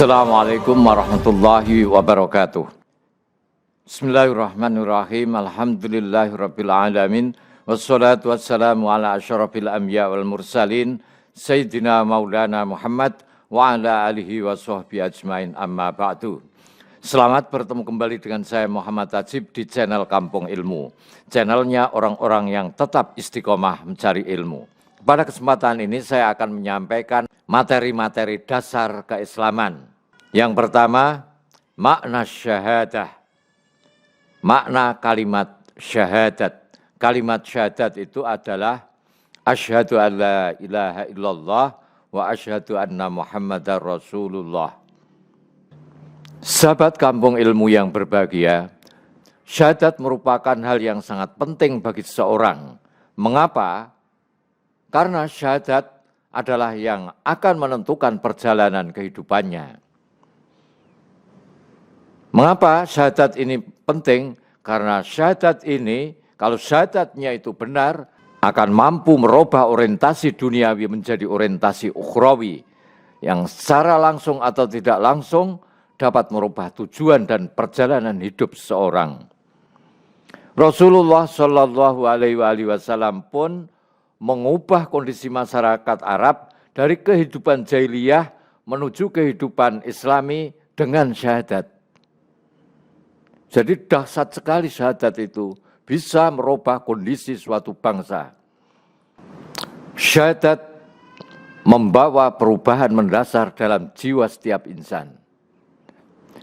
Assalamualaikum warahmatullahi wabarakatuh. Bismillahirrahmanirrahim. Alhamdulillahirabbil alamin. Wassalatu wassalamu ala asyrafil anbiya wal mursalin sayyidina maulana Muhammad wa ala alihi wa sahbihi ajmain, amma ba'du. Selamat bertemu kembali dengan saya Muhammad Tajib di channel Kampung Ilmu. Channelnya orang-orang yang tetap istiqomah mencari ilmu. Pada kesempatan ini saya akan menyampaikan materi-materi dasar keislaman. Yang pertama, makna syahadah. Makna kalimat syahadat. Kalimat syahadat itu adalah asyhadu an la ilaha illallah wa asyhadu anna Muhammadar Rasulullah. Sahabat Kampung Ilmu yang berbahagia, syahadat merupakan hal yang sangat penting bagi seseorang. Mengapa? Karena syahadat adalah yang akan menentukan perjalanan kehidupannya. Mengapa syahadat ini penting? Karena syahadat ini, kalau syahadatnya itu benar, akan mampu merubah orientasi duniawi menjadi orientasi ukhrawi, yang secara langsung atau tidak langsung dapat merubah tujuan dan perjalanan hidup seseorang. Rasulullah Shallallahu Alaihi Wasallam pun mengubah kondisi masyarakat Arab dari kehidupan jahiliyah menuju kehidupan Islami dengan syahadat. Jadi dahsyat sekali syahadat itu, bisa merubah kondisi suatu bangsa. Syahadat membawa perubahan mendasar dalam jiwa setiap insan.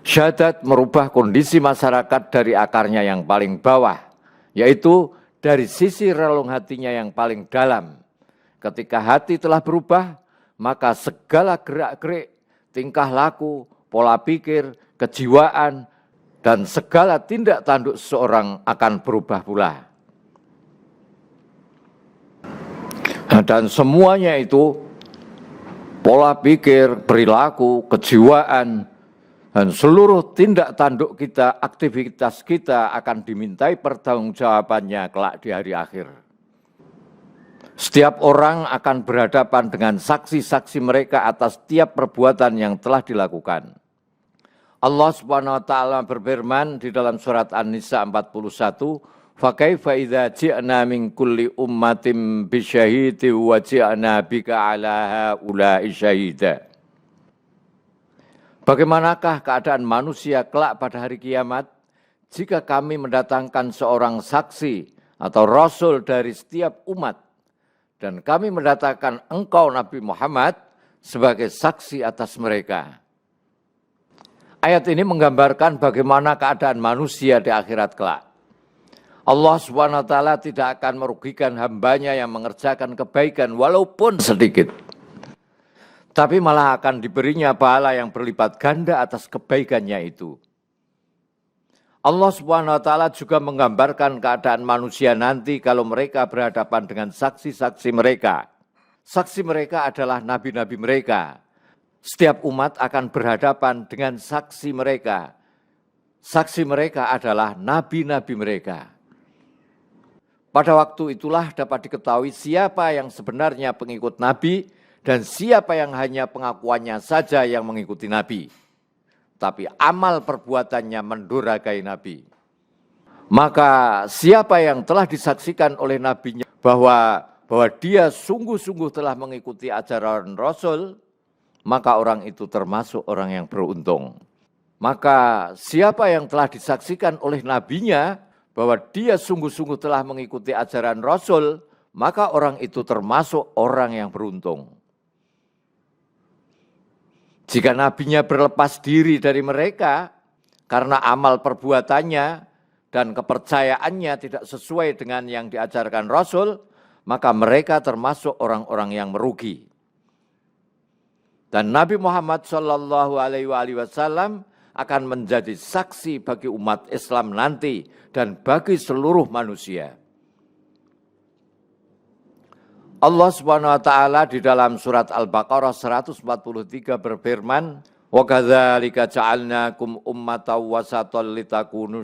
Syahadat merubah kondisi masyarakat dari akarnya yang paling bawah, yaitu dari sisi relung hatinya yang paling dalam. Ketika hati telah berubah, maka segala gerak-gerik, tingkah laku, pola pikir, kejiwaan, dan segala tindak tanduk seseorang akan berubah pula. Dan semuanya itu, pola pikir, perilaku, kejiwaan, dan seluruh tindak tanduk kita, aktivitas kita akan dimintai pertanggungjawabannya kelak di hari akhir. Setiap orang akan berhadapan dengan saksi-saksi mereka atas setiap perbuatan yang telah dilakukan. Allah Subhanahu wa taala berfirman di dalam surat An-Nisa 41, "Fa kaifa idza ji'na min kulli ummatin bi syahidin wa ji'na bika 'ala haula'i syahida." Bagaimanakah keadaan manusia kelak pada hari kiamat jika kami mendatangkan seorang saksi atau rasul dari setiap umat dan kami mendatangkan engkau Nabi Muhammad sebagai saksi atas mereka. Ayat ini menggambarkan bagaimana keadaan manusia di akhirat kelak. Allah Subhanahu wa taala tidak akan merugikan hambanya yang mengerjakan kebaikan walaupun sedikit, tapi malah akan diberinya pahala yang berlipat ganda atas kebaikannya itu. Allah Subhanahu wa taala juga menggambarkan keadaan manusia nanti kalau mereka berhadapan dengan saksi-saksi mereka. Saksi mereka adalah nabi-nabi mereka. Setiap umat akan berhadapan dengan saksi mereka. Saksi mereka adalah nabi-nabi mereka. Pada waktu itulah dapat diketahui siapa yang sebenarnya pengikut nabi dan siapa yang hanya pengakuannya saja yang mengikuti Nabi, tapi amal perbuatannya mendurhakai Nabi. Maka siapa yang telah disaksikan oleh Nabinya bahwa dia sungguh-sungguh telah mengikuti ajaran Rasul, maka orang itu termasuk orang yang beruntung. Maka siapa yang telah disaksikan oleh Nabinya bahwa dia sungguh-sungguh telah mengikuti ajaran Rasul, maka orang itu termasuk orang yang beruntung. Jika nabinya berlepas diri dari mereka karena amal perbuatannya dan kepercayaannya tidak sesuai dengan yang diajarkan Rasul, maka mereka termasuk orang-orang yang merugi. Dan Nabi Muhammad Shallallahu Alaihi Wasallam akan menjadi saksi bagi umat Islam nanti dan bagi seluruh manusia. Allah Subhanahu wa taala di dalam surat Al-Baqarah 143 berfirman, "Wa kadzalika ja'alnakum ummatan wasatan litakunu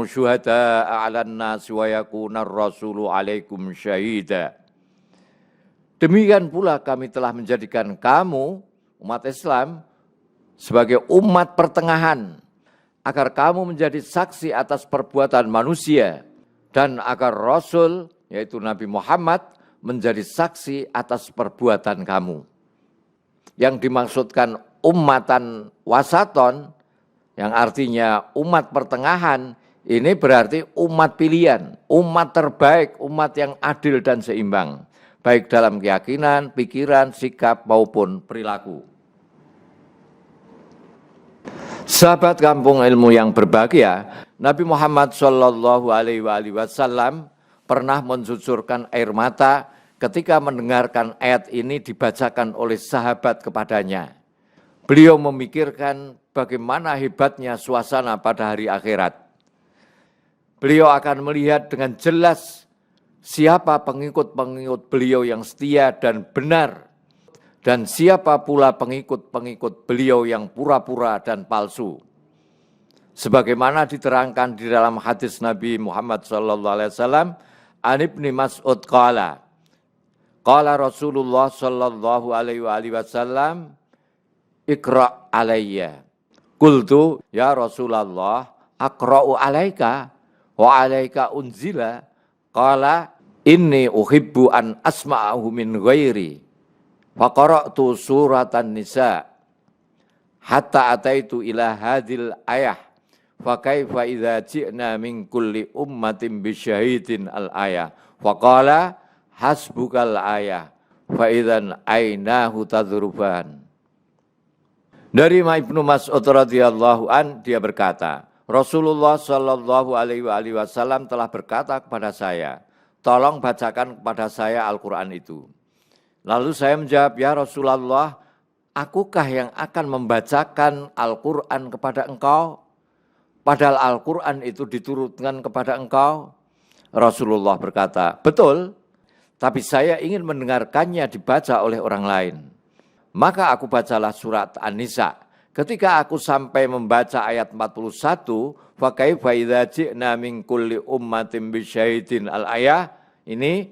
syuhada 'alan nas wa yakunar rasulu 'alaikum syahida." Demikian pula kami telah menjadikan kamu umat Islam, sebagai umat pertengahan, agar kamu menjadi saksi atas perbuatan manusia, dan agar Rasul, yaitu Nabi Muhammad, menjadi saksi atas perbuatan kamu. Yang dimaksudkan ummatan wasaton, yang artinya umat pertengahan, ini berarti umat pilihan, umat terbaik, umat yang adil dan seimbang, baik dalam keyakinan, pikiran, sikap, maupun perilaku. Sahabat kampung ilmu yang berbahagia, Nabi Muhammad SAW pernah mencucurkan air mata ketika mendengarkan ayat ini dibacakan oleh sahabat kepadanya. Beliau memikirkan bagaimana hebatnya suasana pada hari akhirat. Beliau akan melihat dengan jelas siapa pengikut-pengikut beliau yang setia dan benar, dan siapa pula pengikut-pengikut beliau yang pura-pura dan palsu. Sebagaimana diterangkan di dalam hadis Nabi Muhammad SAW, an Ibni Mas'ud qala Rasulullah SAW, Iqra' alayya. Qultu ya Rasulullah, aqra'u alaika wa alaika unzila. Qala inni uhibbu an asma'ahu min ghairi. Faqara'tu suratan nisa hatta ataitu ila hadhil ayah. Fa kaifa idza ji'na min kulli ummatin bi syahidin al ayah. Faqala hasbukal ayah. Fa idzan ainahu tadruban. Dari Ibnu Mas'ud radhiyallahu an, dia berkata, Rasulullah Shallallahu Alaihi Wasallam telah berkata kepada saya, tolong bacakan kepada saya Al-Quran itu. Lalu saya menjawab, ya Rasulullah, akukah yang akan membacakan Al-Quran kepada engkau? Padahal Al-Quran itu diturunkan kepada engkau. Rasulullah berkata, betul, tapi saya ingin mendengarkannya dibaca oleh orang lain. Maka aku bacalah surat An-Nisa. Ketika aku sampai membaca ayat 41, fa kaifa idza ji'na min kulli ummatin bi syahidin al-ayah, ini,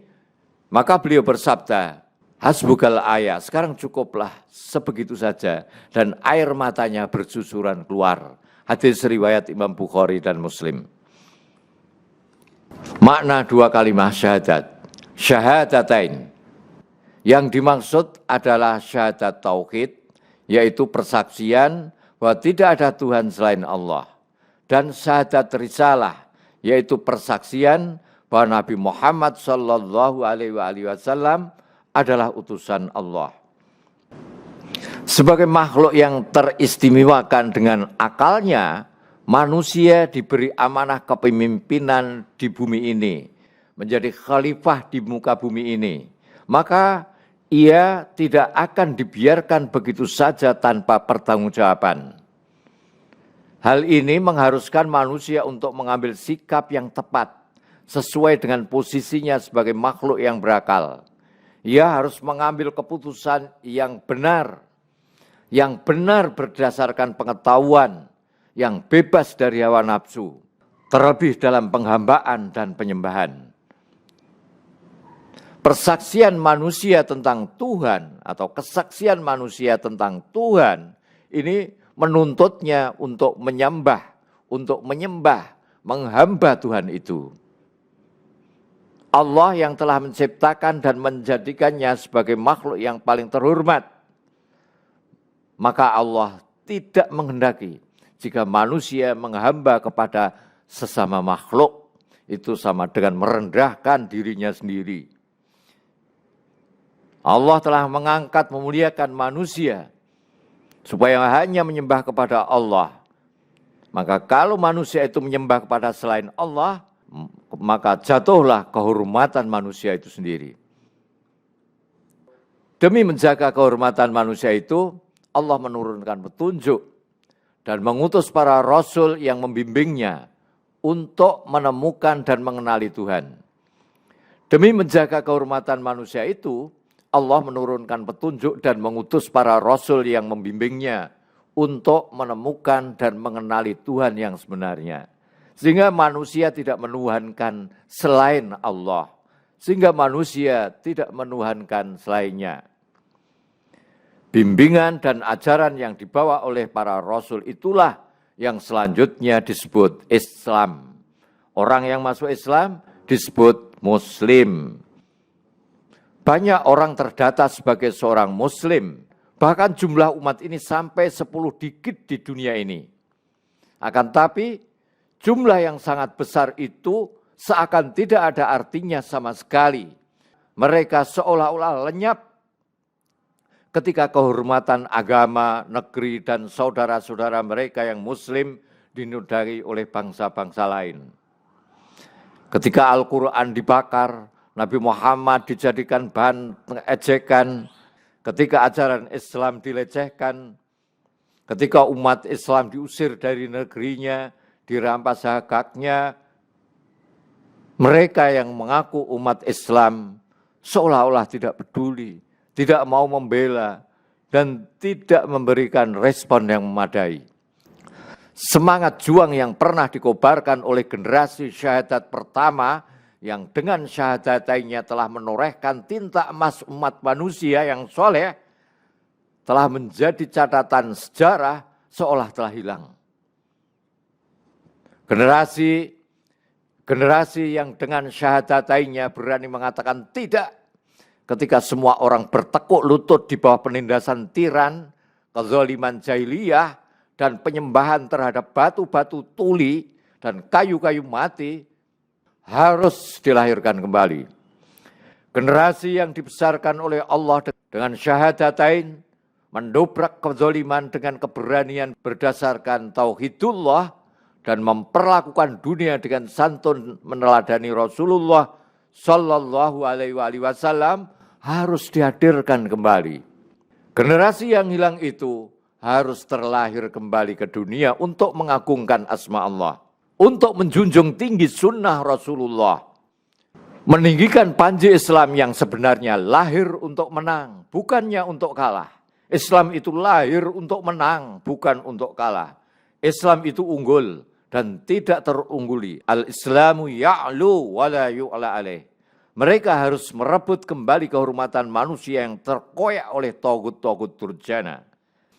maka beliau bersabda, hasbukal ayah, sekarang cukuplah sebegitu saja, dan air matanya bercucuran keluar. Hadis riwayat Imam Bukhari dan Muslim. Makna dua kalimat syahadat, syahadatain. Yang dimaksud adalah syahadat tauhid, yaitu persaksian bahwa tidak ada Tuhan selain Allah. Dan syahadat risalah, yaitu persaksian bahwa Nabi Muhammad SAW adalah utusan Allah. Sebagai makhluk yang teristimewakan dengan akalnya, manusia diberi amanah kepemimpinan di bumi ini, menjadi khalifah di muka bumi ini. Maka ia tidak akan dibiarkan begitu saja tanpa pertanggungjawaban. Hal ini mengharuskan manusia untuk mengambil sikap yang tepat, sesuai dengan posisinya sebagai makhluk yang berakal. Ia harus mengambil keputusan yang benar berdasarkan pengetahuan, yang bebas dari hawa nafsu, terlebih dalam penghambaan dan penyembahan. Persaksian manusia tentang Tuhan atau kesaksian manusia tentang Tuhan ini menuntutnya untuk menyembah, menghamba Tuhan itu. Allah yang telah menciptakan dan menjadikannya sebagai makhluk yang paling terhormat. Maka Allah tidak menghendaki jika manusia menghamba kepada sesama makhluk, itu sama dengan merendahkan dirinya sendiri. Allah telah mengangkat, memuliakan manusia supaya hanya menyembah kepada Allah. Maka kalau manusia itu menyembah kepada selain Allah, maka jatuhlah kehormatan manusia itu sendiri. Demi menjaga kehormatan manusia itu, Allah menurunkan petunjuk dan mengutus para rasul yang membimbingnya untuk menemukan dan mengenali Tuhan. Demi menjaga kehormatan manusia itu, Allah menurunkan petunjuk dan mengutus para rasul yang membimbingnya untuk menemukan dan mengenali Tuhan yang sebenarnya. Sehingga manusia tidak menuhankan selain Allah. Sehingga manusia tidak menuhankan selainnya. Bimbingan dan ajaran yang dibawa oleh para rasul itulah yang selanjutnya disebut Islam. Orang yang masuk Islam disebut Muslim. Banyak orang terdata sebagai seorang Muslim. Bahkan jumlah umat ini sampai 10 digit di dunia ini. Akan tapi jumlah yang sangat besar itu seakan tidak ada artinya sama sekali. Mereka seolah-olah lenyap ketika kehormatan agama, negeri, dan saudara-saudara mereka yang Muslim dinodai oleh bangsa-bangsa lain. Ketika Al-Quran dibakar, Nabi Muhammad dijadikan bahan ejekan, ketika ajaran Islam dilecehkan, ketika umat Islam diusir dari negerinya, dirampas hak-haknya, mereka yang mengaku umat Islam seolah-olah tidak peduli, tidak mau membela, dan tidak memberikan respon yang memadai. Semangat juang yang pernah dikobarkan oleh generasi syahadat pertama yang dengan syahadatainnya telah menorehkan tinta emas umat manusia yang soleh, telah menjadi catatan sejarah seolah telah hilang. Generasi yang dengan syahadatainnya berani mengatakan tidak, ketika semua orang bertekuk lutut di bawah penindasan tiran, kezaliman jahiliyah, dan penyembahan terhadap batu-batu tuli dan kayu-kayu mati, harus dilahirkan kembali. Generasi yang dibesarkan oleh Allah dengan syahadatain, mendobrak kezaliman dengan keberanian berdasarkan tauhidullah, dan memperlakukan dunia dengan santun meneladani Rasulullah Sallallahu Alaihi Wasallam, harus dihadirkan kembali. Generasi yang hilang itu harus terlahir kembali ke dunia untuk mengagungkan asma Allah, untuk menjunjung tinggi sunnah Rasulullah, meninggikan panji Islam yang sebenarnya lahir untuk menang, bukannya untuk kalah. Islam itu lahir untuk menang, bukan untuk kalah. Islam itu unggul dan tidak terungguli. Al-Islamu ya'lu wa la yu'la alaih. Mereka harus merebut kembali kehormatan manusia yang terkoyak oleh togut-togut durjana.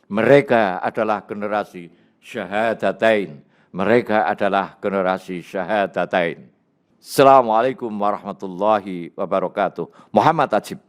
Mereka adalah generasi syahadatain. Mereka adalah generasi syahadatain. Assalamualaikum warahmatullahi wabarakatuh. Muhammad Ajib.